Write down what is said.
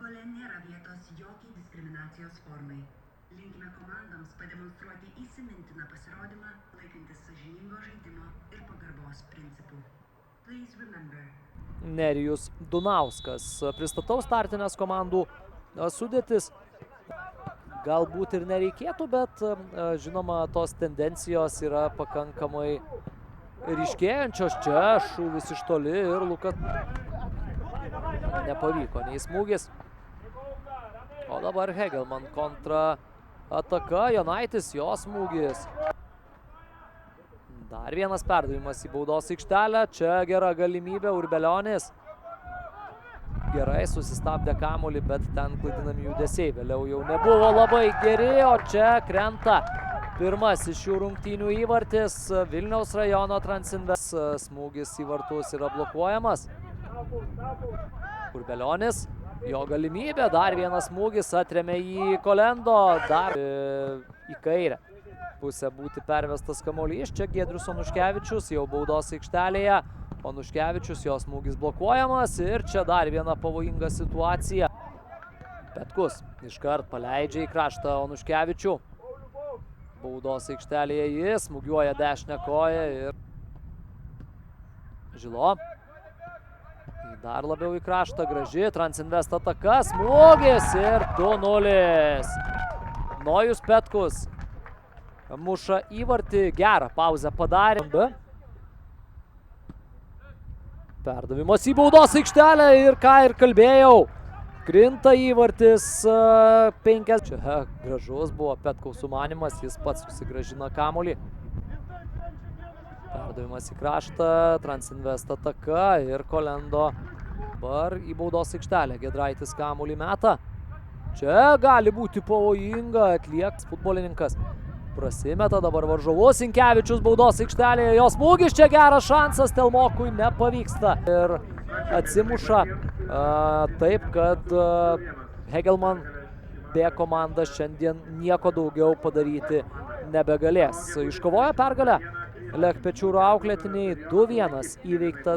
Futbole nėra vietos jokiai diskriminacijos formai. Linkime komandoms pademonstruoti įsimintiną pasirodymą, laikantis sąžiningo žaidimo ir pagarbos principų. Please remember. Nerijus Dunauskas. Pristatau startinės komandų sudėtis. Galbūt ir nereikėtų, bet žinoma, tos tendencijos yra pakankamai ryškėjančios. Čia šūvis iš toli ir Lukas nepavyko, nei smūgis. O dabar Hegelman kontra ataka, Jonaitis, jo smūgis. Dar vienas perdavimas į baudos aikštelę, čia gera galimybė, Urbelionis. Gerai susistabdė kamuolį, bet ten klaidinami judesiai, vėliau jau nebuvo labai geri, o čia krenta pirmasis šių rungtynių įvartis, Vilniaus rajono Transinvest. Smūgis į vartus yra blokuojamas. Urbelionis, jo galimybė, dar vienas smūgis, atremė į Kolendo, dar į kairę pusę būti pervestas kamuolys. Čia Giedrius Onuškevičius jau baudos aikštelėje. Onuškevičius, jo smūgis blokuojamas ir čia dar viena pavojinga situacija. Petkus iškart paleidžia į kraštą Onuškevičių. Baudos aikštelėje jis smūgiuoja dešinę koją ir Žilo. Dar labiau į kraštą, graži Transinvest ataka, smūgis ir 2-0. Nojus Petkus muša įvartį, gerą pauzę padarė. Perdavimas į baudos aikštelę ir ką ir kalbėjau, krinta įvartis 5. Čia gražus buvo Petkaus sumanymas, jis pats susigrąžina kamuolį. Perdavimas į kraštą, Transinvest ataka ir Kolendo dabar į baudos aikštelę. Giedraitis kamuolį meta. Čia gali būti pavojinga, atlieks futbolininkas. Prasimeta dabar varžovus, Sinkevičius baudos aikštelėje, jos smūgis, čia geras šansas, Telmokui nepavyksta. Ir atsimuša taip, kad Hegelman B komanda šiandien nieko daugiau padaryti nebegalės. Iškovojo pergalę Lech Pečiūro auklėtiniai, 2-1 įveiktas.